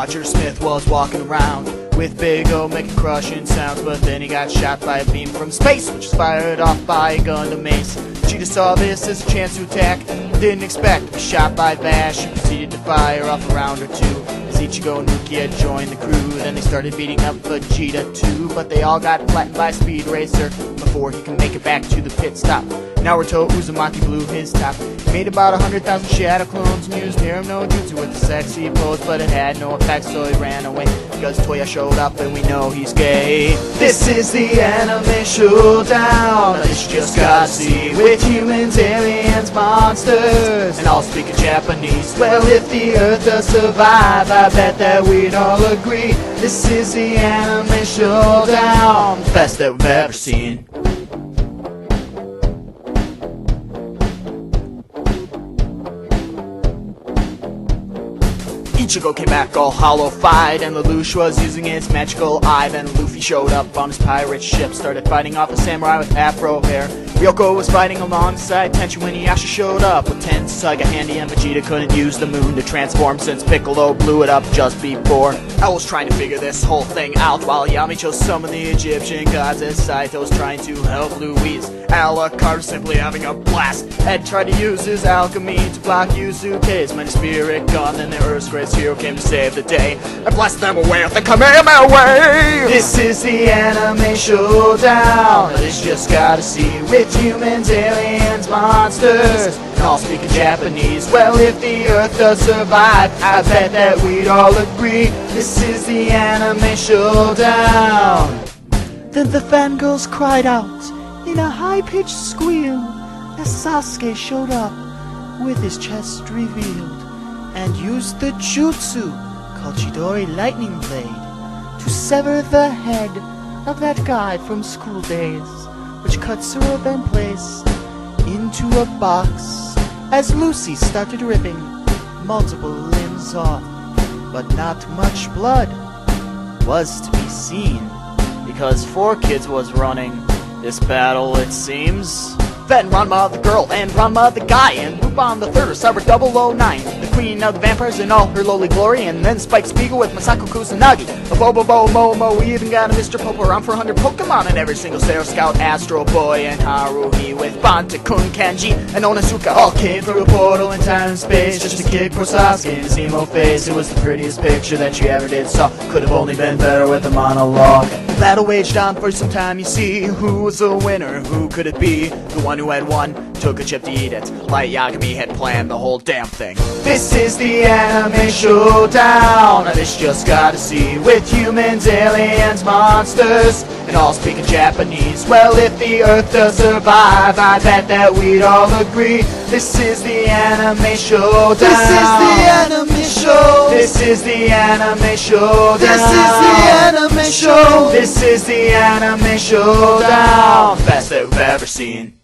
Roger Smith was walking around with Big O making crushing sounds, but then he got shot by a beam from space, which was fired off by Gundam Ace. Vegeta saw this as a chance to attack, didn't expect to be shot by Vash, who proceeded to fire off a round or two. As Ichigo and Rukia joined the crew, then they started beating up Vegeta too, but they all got flattened by Speed Racer before he could make it back to the pit stop. Naruto Uzamakie blew his top. He made about 100,000 shadow clones and used harem-no-jutsu with a sexy pose, but it had no effect, so he ran away because Toya showed up and we know he's gay. This is the Anime Showdown. This you just gotta see, with humans, aliens, monsters, and all speaking Japanese. Well, if the Earth does survive, I bet that we'd all agree. This is the Anime Showdown, the best that we've ever seen. Ichigo came back all hollow-fied, and Lelouch was using his magical eye. Then Luffy showed up on his pirate ship, started fighting off a samurai with afro hair. Ryoko was fighting alongside Tenchi when Yasha showed up with Tenseiga handy, and Vegeta couldn't use the moon to transform since Piccolo blew it up just before. I was trying to figure this whole thing out while Yami chose some of the Egyptian gods as Saito's trying to help Louise. Alucard was simply having a blast. Ed tried to use his alchemy to block Yusuke's mighty spirit gun, then the Earth's greatest hero came to save the day. I blasted them away with the Kamehameha wave! This is the Anime Showdown. This just gotta see, with humans, aliens, monsters, and all speaking Japanese. Well, if the Earth does survive, I bet that we'd all agree. This is the Anime Showdown. Then the fangirls cried out in a high-pitched squeal as Sasuke showed up with his chest revealed and used the jutsu called Chidori Lightning Blade to sever the head of that guy from school days, which Katsura then placed into a box as Lucy started ripping multiple limbs off. But not much blood was to be seen, because 4 kids was running this battle, it seems. Then Ranma the girl and Ranma the guy, and Lupin the third, Cyber 009, the queen of the vampires in all her lowly glory, and then Spike Spiegel with Masako Kusanagi, a Bobobo Momo, we even got a Mr. Pope around for 100 Pokemon, and every single Sailor Scout, Astro Boy, and Haruhi with Bantakun, Kanji, and Onitsuka all came through a portal in time and space just to kick poor Sasuke in his emo face. It was the prettiest picture that you ever did saw, could have only been better with a monologue. The battle waged on for some time, you see. Who was the winner? Who could it be? The one who had won took a chip to eat it. Light Yagami had planned the whole damn thing. This is the Anime Showdown. This just gotta see, with humans, aliens, monsters, and all speaking Japanese. Well, if the Earth does survive, I bet that we'd all agree. This is the Anime Showdown. This is the Anime Show. This is the Anime Showdown. This is the Anime Show. This is the Anime Showdown. Best that we've ever seen.